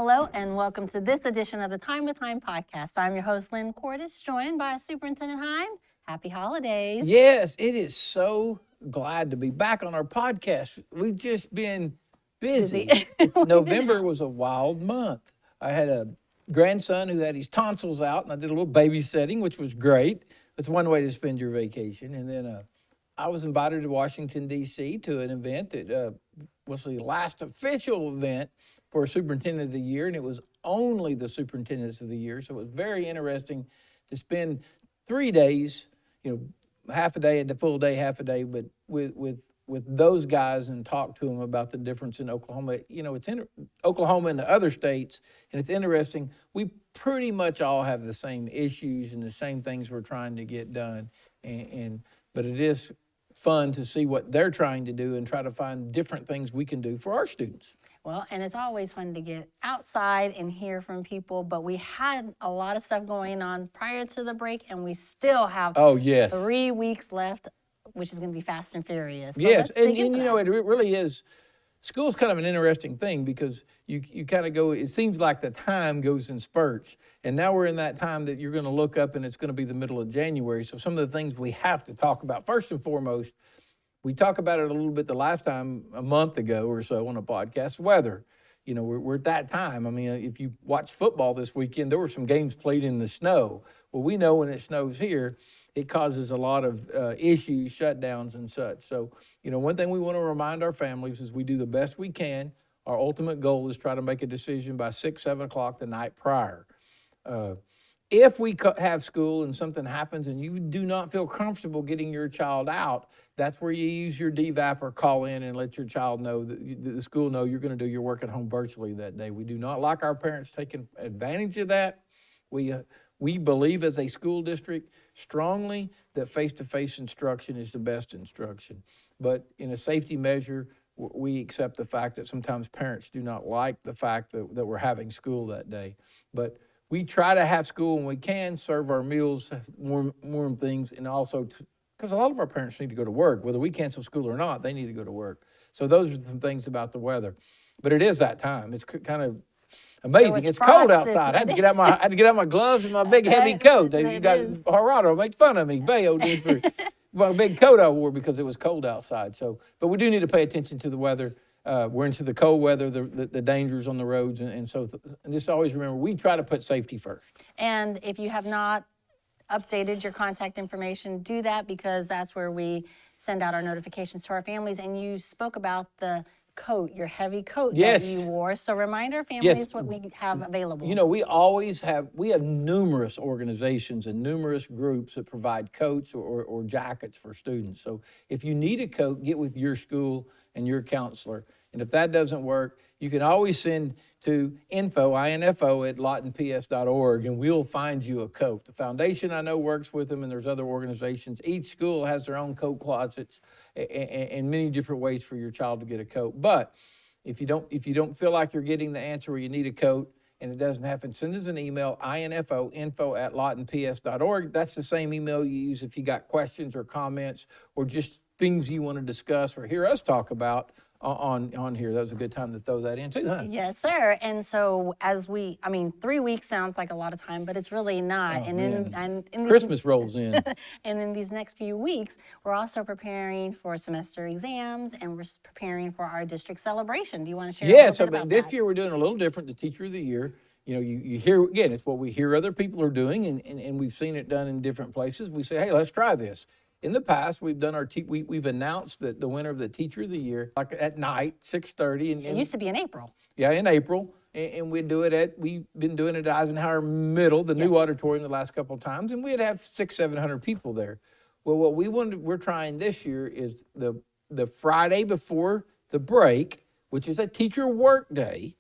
Hello and welcome to this edition of the Time with Hime podcast. I'm your host, Lynn Cordes, joined by Superintendent Hime. Happy holidays. Yes, it is so glad to be back on our podcast. We've just been busy. November was a wild month. I had a grandson who had his tonsils out, and I did a little babysitting, which was great. It's one way to spend your vacation. And then I was invited to Washington, D.C. to an event that was the last official event for Superintendent of the Year, and it was only the Superintendents of the Year. So it was very interesting to spend 3 days, half a day, the full day, half a day, but with those guys and talk to them about the difference in Oklahoma. It's in Oklahoma and the other states, and it's interesting. We pretty much all have the same issues and the same things we're trying to get done, but it is fun to see what they're trying to do and try to find different things we can do for our students. Well, and it's always fun to get outside and hear from people, but we had a lot of stuff going on prior to the break, and we still have 3 weeks left, which is going to be fast and furious. So yes, and it really is. School's kind of an interesting thing because you kind of go, it seems like the time goes in spurts. And now we're in that time that you're going to look up and it's going to be the middle of January. So some of the things we have to talk about, first and foremost, we talked about it a little bit the last time, a month ago or so on a podcast, weather. We're at that time. I mean, if you watch football this weekend, there were some games played in the snow. Well, we know when it snows here, it causes a lot of issues, shutdowns and such. So, one thing we want to remind our families is we do the best we can. Our ultimate goal is try to make a decision by 6, 7 o'clock the night prior. If we have school and something happens and you do not feel comfortable getting your child out, that's where you use your DVAP or call in and let your child know, the school know you're going to do your work at home virtually that day. We do not like our parents taking advantage of that. We believe as a school district strongly that face-to-face instruction is the best instruction. But in a safety measure, we accept the fact that sometimes parents do not like the fact that we're having school that day. But we try to have school when we can, serve our meals, warm things, and also because a lot of our parents need to go to work. Whether we cancel school or not, they need to go to work. So those are some things about the weather. But it is that time. It's kind of amazing. It's cold outside. I had to get out my gloves and my big heavy coat. You guys, Gerardo makes fun of me. Bayo did for my big coat I wore because it was cold outside. But we do need to pay attention to the weather. We're into the cold weather, the dangers on the roads, and just always remember, we try to put safety first. And if you have not updated your contact information, do that because that's where we send out our notifications to our families. And you spoke about the coat, your heavy coat that you wore. So remind our families what we have available. We have numerous organizations and numerous groups that provide coats or jackets for students. So if you need a coat, get with your school and your counselor. And if that doesn't work, you can always send to info at lawtonps.org, and we'll find you a coat. The foundation I know works with them, and there's other organizations. Each school has their own coat closets and many different ways for your child to get a coat. But if you don't feel like you're getting the answer or you need a coat and it doesn't happen, send us an email, info at lawtonps.org. That's the same email you use if you got questions or comments or just things you want to discuss or hear us talk about on here. That was a good time to throw that in too, huh? Yes, sir. And so 3 weeks sounds like a lot of time, but it's really not. Christmas rolls in. And in these next few weeks, we're also preparing for semester exams and we're preparing for our district celebration. Do you want to share a little bit about this that? Year we're doing a little different, the Teacher of the Year. You hear, again, it's what we hear other people are doing, and we've seen it done in different places. We say, hey, let's try this. In the past, we've done we've announced that the winner of the Teacher of the Year, like at night, 6:30. And it used to be in April. Yeah, in April. And we'd do it we've been doing it at Eisenhower Middle, the new auditorium, the last couple of times, and we'd have 600-700 people there. Well, what we're trying this year is the Friday before the break, which is a teacher work day.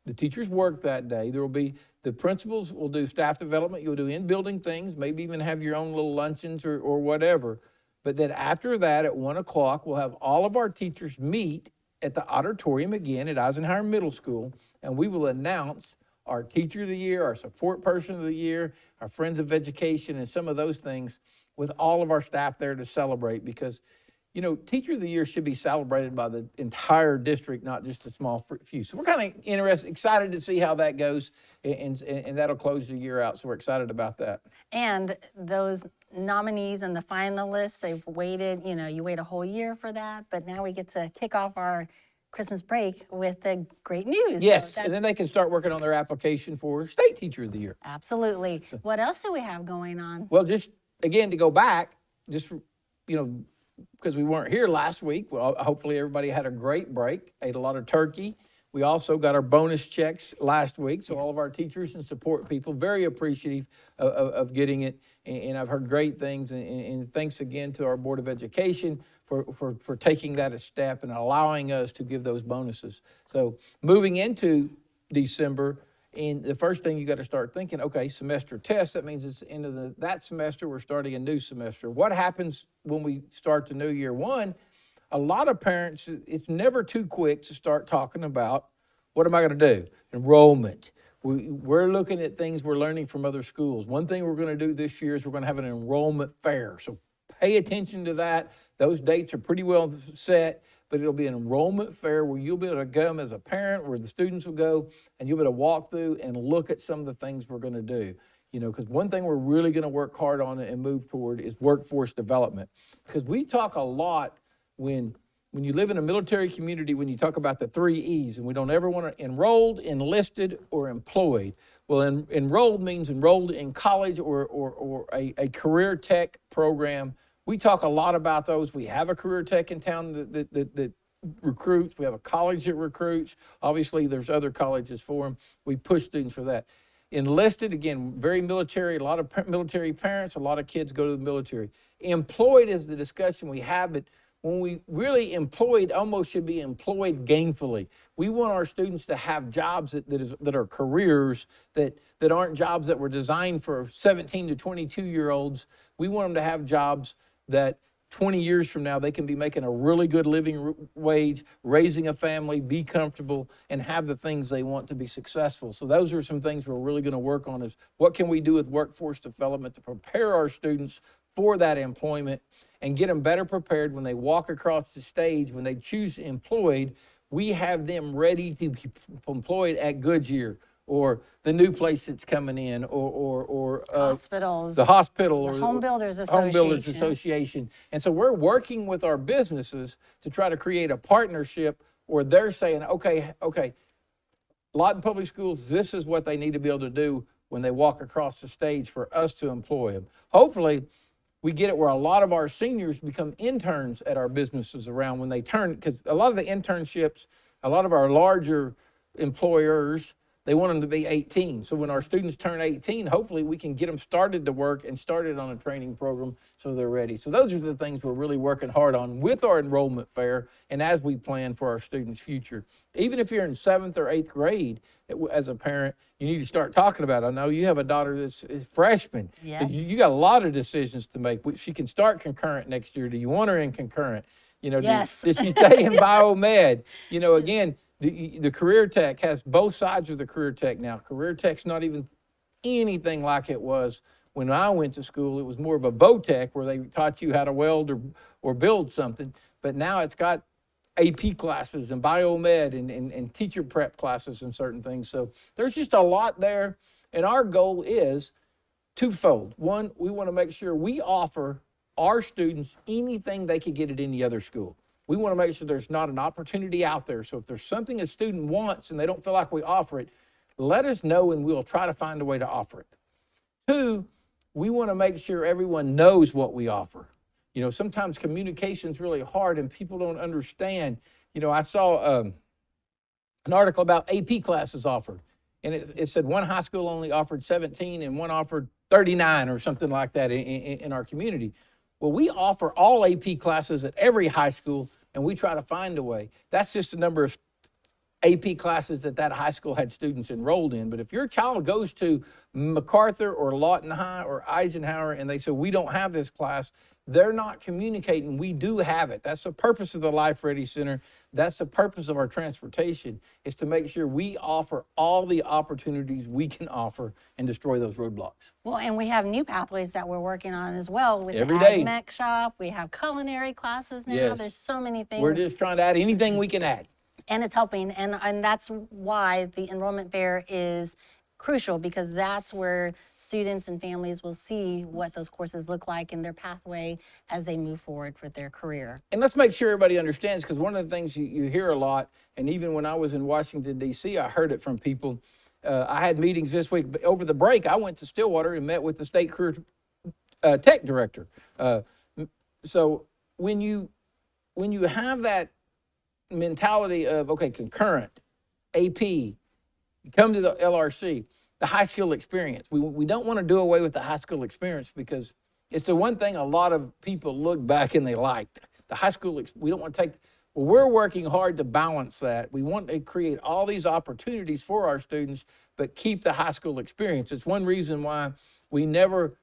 The teachers work that day. There will be, the principals will do staff development. You'll do in-building things, maybe even have your own little luncheons or whatever. But then after that, at 1 o'clock, we'll have all of our teachers meet at the auditorium again at Eisenhower Middle School, and we will announce our Teacher of the Year, our Support Person of the Year, our Friends of Education, and some of those things with all of our staff there to celebrate because you know, Teacher of the Year should be celebrated by the entire district, not just a small few. So we're kind of excited to see how that goes, and that'll close the year out. So we're excited about that. And those nominees and the finalists, they've waited, you know, you wait a whole year for that, but now we get to kick off our Christmas break with the great news. Yes, so and then they can start working on their application for State Teacher of the Year. Absolutely. What else do we have going on? Well, just again, to go back, just, you know, because we weren't here last week, well, hopefully everybody had a great break, ate a lot of turkey. We also got our bonus checks last week, so all of our teachers and support people, very appreciative of getting it, and I've heard great things, and thanks again to our Board of Education for taking that a step and allowing us to give those bonuses. So moving into December, and the first thing you got to start thinking, okay, semester test, that means it's the end of that semester, we're starting a new semester. What happens when we start the new year? One, a lot of parents, it's never too quick to start talking about, what am I going to do? Enrollment. We're looking at things we're learning from other schools. One thing we're going to do this year is we're going to have an enrollment fair. So pay attention to that. Those dates are pretty well set, but it'll be an enrollment fair where you'll be able to come as a parent, where the students will go, and you'll be able to walk through and look at some of the things we're going to do. You know, because one thing we're really going to work hard on and move toward is workforce development. Because we talk a lot when you live in a military community, when you talk about the 3 E's, and we don't ever want to enrolled, enlisted, or employed. Well, enrolled means enrolled in college or a career tech program. We talk a lot about those. We have a career tech in town that recruits. We have a college that recruits. Obviously, there's other colleges for them. We push students for that. Enlisted, again, very military, a lot of military parents, a lot of kids go to the military. Employed is the discussion we have, but when we really employed, almost should be employed gainfully. We want our students to have jobs that are careers, that aren't jobs that were designed for 17 to 22-year-olds. We want them to have jobs that 20 years from now, they can be making a really good living wage, raising a family, be comfortable, and have the things they want to be successful. So those are some things we're really going to work on, is what can we do with workforce development to prepare our students for that employment and get them better prepared when they walk across the stage, when they choose employed, we have them ready to be employed at Goodyear, or the new place that's coming in, or hospitals, the hospital, the or Home Builders Association. And so we're working with our businesses to try to create a partnership where they're saying, okay, Lawton Public Schools, this is what they need to be able to do when they walk across the stage for us to employ them. Hopefully, we get it where a lot of our seniors become interns at our businesses around when they turn, because a lot of the internships, a lot of our larger employers, they want them to be 18. So when our students turn 18, hopefully we can get them started to work and started on a training program so they're ready. So those are the things we're really working hard on with our enrollment fair and as we plan for our students' future. Even if you're in 7th or 8th grade, as a parent, you need to start talking about it. I know you have a daughter that's a freshman. Yeah. So you got a lot of decisions to make. She can start concurrent next year. Do you want her in concurrent? You know, yes. Does she stay in biomed? You know, again, the career tech has both sides of the career tech now. Career tech's not even anything like it was when I went to school. It was more of a vo-tech where they taught you how to weld or build something. But now it's got AP classes and biomed and teacher prep classes and certain things. So there's just a lot there. And our goal is twofold. One, we want to make sure we offer our students anything they could get at any other school. We want to make sure there's not an opportunity out there. So if there's something a student wants and they don't feel like we offer it, let us know and we'll try to find a way to offer it. Two, we want to make sure everyone knows what we offer. You know, sometimes communication's really hard and people don't understand. You know, I saw an article about AP classes offered, and it said one high school only offered 17 and one offered 39 or something like that in our community. Well, we offer all AP classes at every high school, and we try to find a way. That's just the number of AP classes that high school had students enrolled in. But if your child goes to MacArthur or Lawton High or Eisenhower and they say, we don't have this class, they're not communicating. We do have it. That's the purpose of the Life Ready Center. That's the purpose of our transportation, is to make sure we offer all the opportunities we can offer and destroy those roadblocks. Well, and we have new pathways that we're working on as well with Every the day. Ag Mech shop. We have culinary classes now. Yes. There's so many things. We're just trying to add anything we can add. And it's helping, and that's why the enrollment fair is crucial, because that's where students and families will see what those courses look like in their pathway as they move forward with their career. And let's make sure everybody understands, because one of the things you hear a lot, and even when I was in Washington, D.C., I heard it from people. I had meetings this week. But over the break, I went to Stillwater and met with the state career tech director. So when you have that mentality of, okay, concurrent, AP, you come to the LRC, the high school experience. We don't want to do away with the high school experience, because it's the one thing a lot of people look back and they liked. The high school, we don't want to take, well, we're working hard to balance that. We want to create all these opportunities for our students, but keep the high school experience. It's one reason why we never,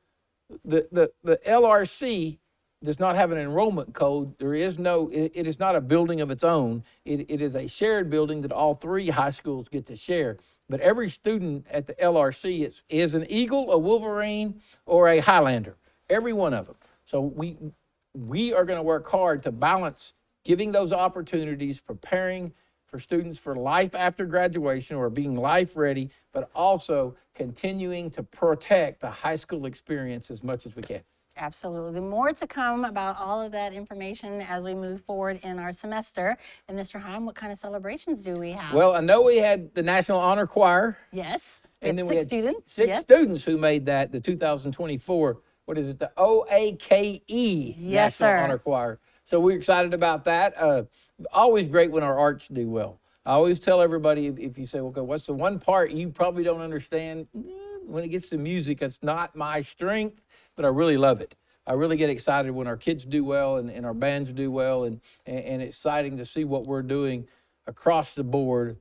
the LRC does not have an enrollment code. There is no, it is not a building of its own. It is a shared building that all 3 high schools get to share. But every student at the LRC is an Eagle, a Wolverine, or a Highlander, every one of them. So we are going to work hard to balance giving those opportunities, preparing for students for life after graduation or being life ready, but also continuing to protect the high school experience as much as we can. Absolutely. More to come about all of that information as we move forward in our semester. And Mr. Hime, what kind of celebrations do we have? Well, I know we had the National Honor Choir. Yes. And then we had students. six students who made that, the 2024, what is it, the OAKE Yes, National sir. Honor Choir. So we're excited about that. Always great when our arts do well. I always tell everybody, if you say, okay, what's the one part you probably don't understand? When it gets to music, it's not my strength, but I really love it. I really get excited when our kids do well and our bands do well, and it's exciting to see what we're doing across the board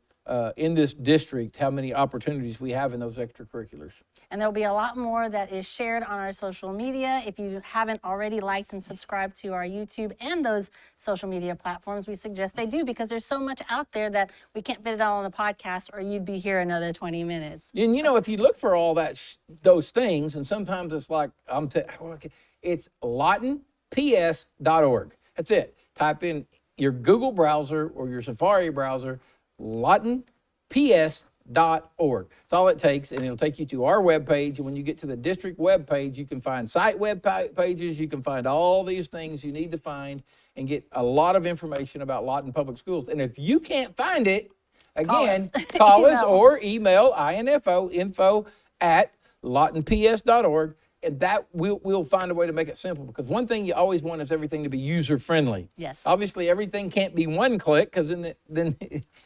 in this district, how many opportunities we have in those extracurriculars. And there'll be a lot more that is shared on our social media. If you haven't already liked and subscribed to our YouTube and those social media platforms, we suggest they do, because there's so much out there that we can't fit it all on the podcast, or you'd be here another 20 minutes. And you know, if you look for all those things, and sometimes it's like, it's lawtonps.org. That's it. Type in your Google browser or your Safari browser, lawtonps.org. That's all it takes, and it'll take you to our webpage. And when you get to the district webpage, you can find site web pages. You can find all these things you need to find and get a lot of information about Lawton Public Schools. And if you can't find it, again, call us or email info@lawtonps.org. And that we'll find a way to make it simple, because one thing you always want is everything to be user-friendly. Yes. Obviously, everything can't be one click, because then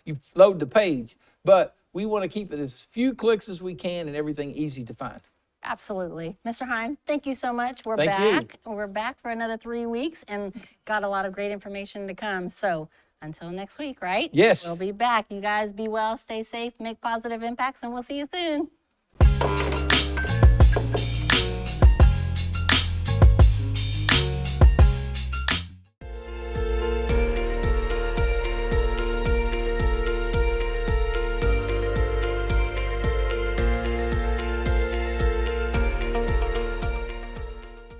you load the page. But we want to keep it as few clicks as we can and everything easy to find. Absolutely. Mr. Hime, thank you so much. We're Thank back. We're back for another 3 weeks and got a lot of great information to come. So until next week, right? Yes. We'll be back. You guys be well, stay safe, make positive impacts, and we'll see you soon.